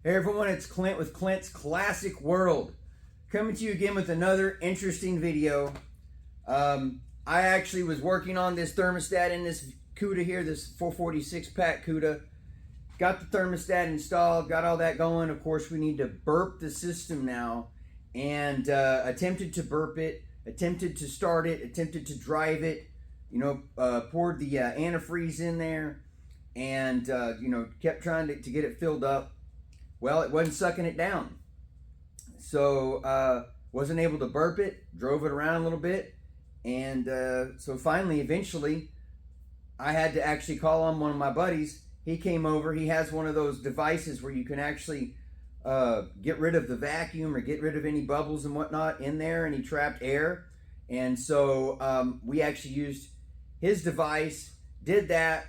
Hey everyone, it's Clint with Clint's Classic World. Coming to you again with another interesting video. I actually was working on this thermostat in this Cuda here, this 446 pack Cuda. Got the thermostat installed, got all that going. Of course, we need to burp the system now. And attempted to burp it, attempted to start it, attempted to drive it. Poured the antifreeze in there and, kept trying to get it filled up. Well, it wasn't sucking it down. So wasn't able to burp it, drove it around a little bit. And so finally, eventually, I had to actually call on one of my buddies. He came over. He has one of those devices where you can actually get rid of the vacuum or get rid of any bubbles and whatnot in there, and he trapped air. And so we actually used his device, did that,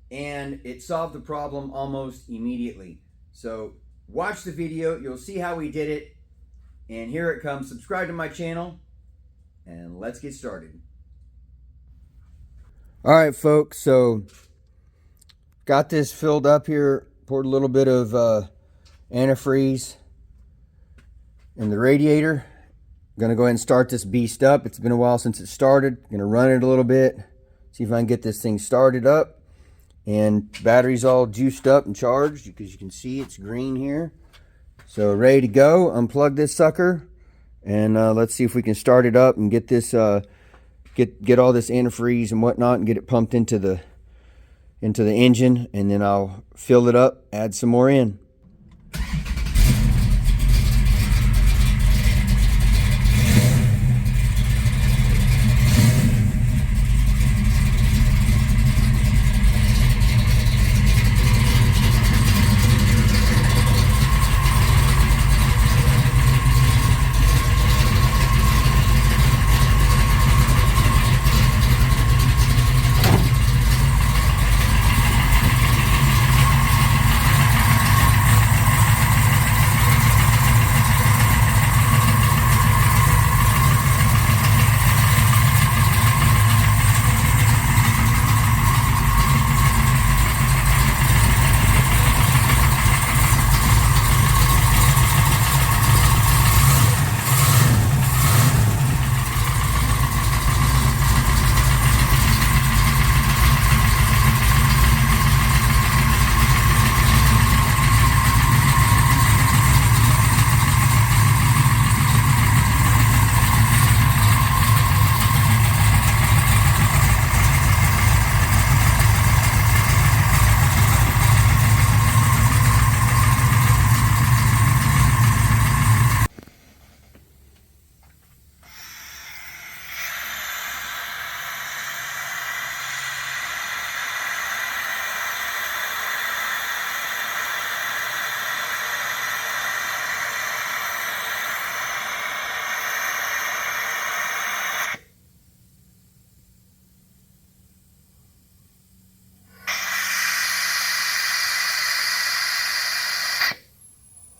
and it solved the problem almost immediately. So watch the video, you'll see how we did it, and here it comes. Subscribe to my channel, and let's get started. All right, folks, so got this filled up here, poured a little bit of antifreeze in the radiator. Gonna go ahead and start this beast up. It's been a while since it started. Gonna run it a little bit, see if I can get this thing started up. And battery's all juiced up and charged, because you can see it's green here. So ready to go. Unplug this sucker, and let's see if we can start it up and get this get all this antifreeze and whatnot and get it pumped into the engine, and then I'll fill it up, add some more in.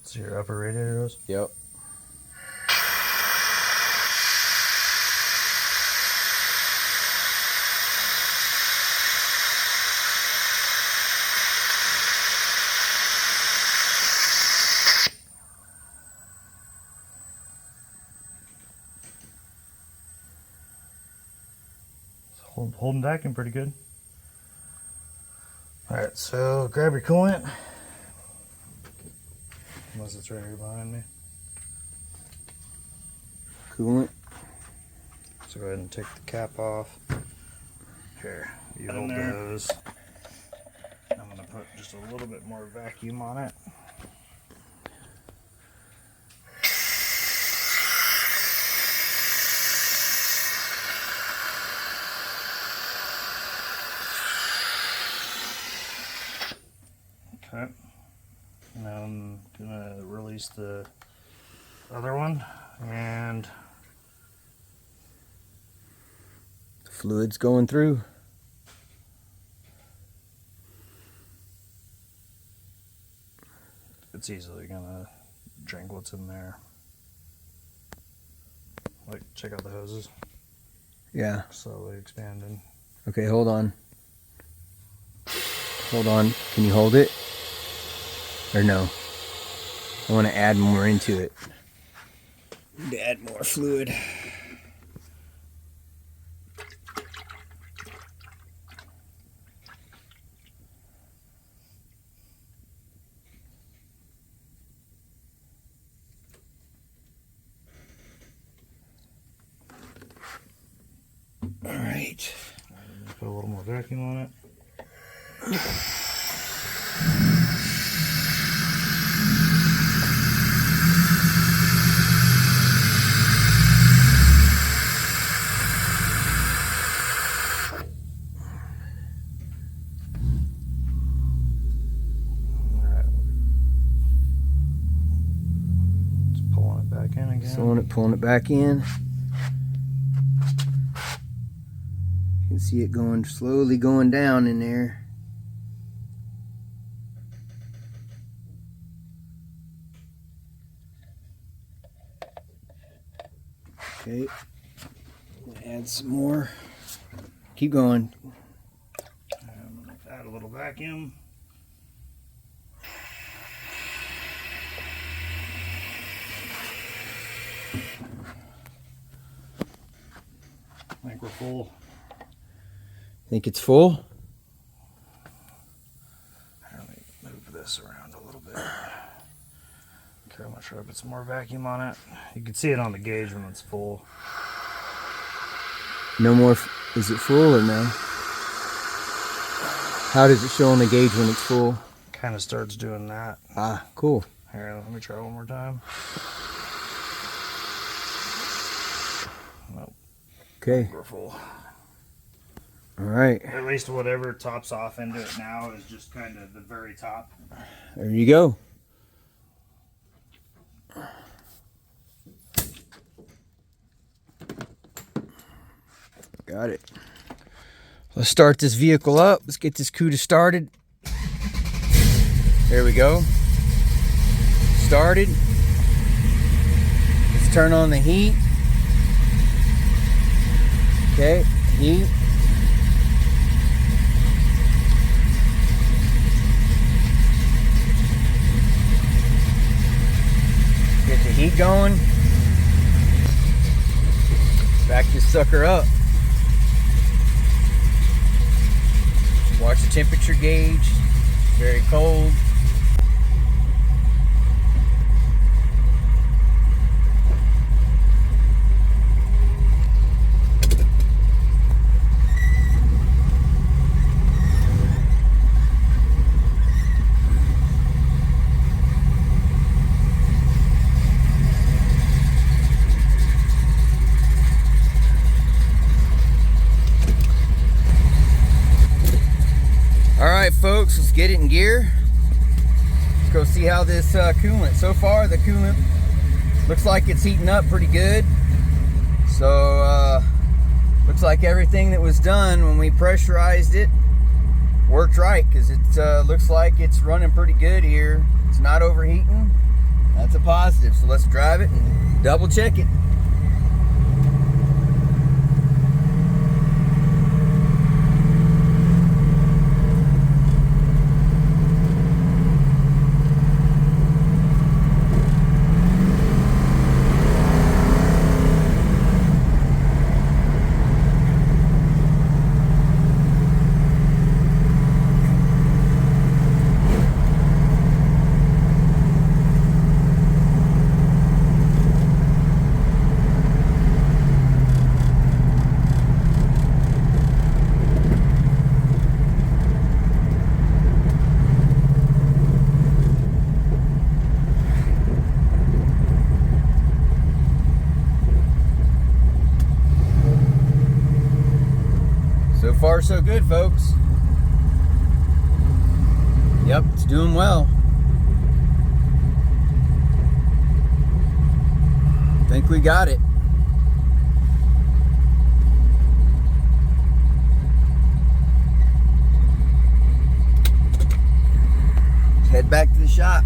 So your upper radiator goes? Yep. Holding vacuum pretty good. Alright, so grab your coolant. Unless it's right here behind me. Coolant. So go ahead and take the cap off. Here, you hold those. I'm going to put just a little bit more vacuum on it. Okay. Now I'm gonna release the other one, and The fluid's going through. it's easily gonna drink what's in there. Like, check out the hoses. Yeah. Slowly expanding. Okay, hold on. Hold on. Can you hold it? Or no? I want to add more into it. Need to add more fluid. All right. Put a little more vacuum on it. Pulling it back in. You can see it going slowly going down in there. Okay, add some more. Keep going. I'm gonna add a little vacuum. I think we're full. Think it's full? Let me move this around a little bit. Okay, I'm gonna try to put some more vacuum on it. You can see it on the gauge when it's full. No more. Is it full or no? How does it show on the gauge when it's full? Kind of starts doing that. Ah, cool. Here, let me try one more time. Nope. Okay. We're full. All right. At least whatever tops off into it now is just kind of the very top. There you go. Got it. Let's start this vehicle up. Let's get this Cuda started. There we go. Started. Let's turn on the heat. Okay, heat. Get the heat going. Back this sucker up. Watch the temperature gauge. Very cold. Alright folks, let's get it in gear. Let's go see how this coolant, so far the coolant looks like it's heating up pretty good. So looks like everything that was done when we pressurized it worked right, because it looks like it's running pretty good here. It's not overheating. That's a positive. So let's drive it and double check it. So far, so good, folks. Yep, it's doing well. Think we got it. Let's head back to the shop.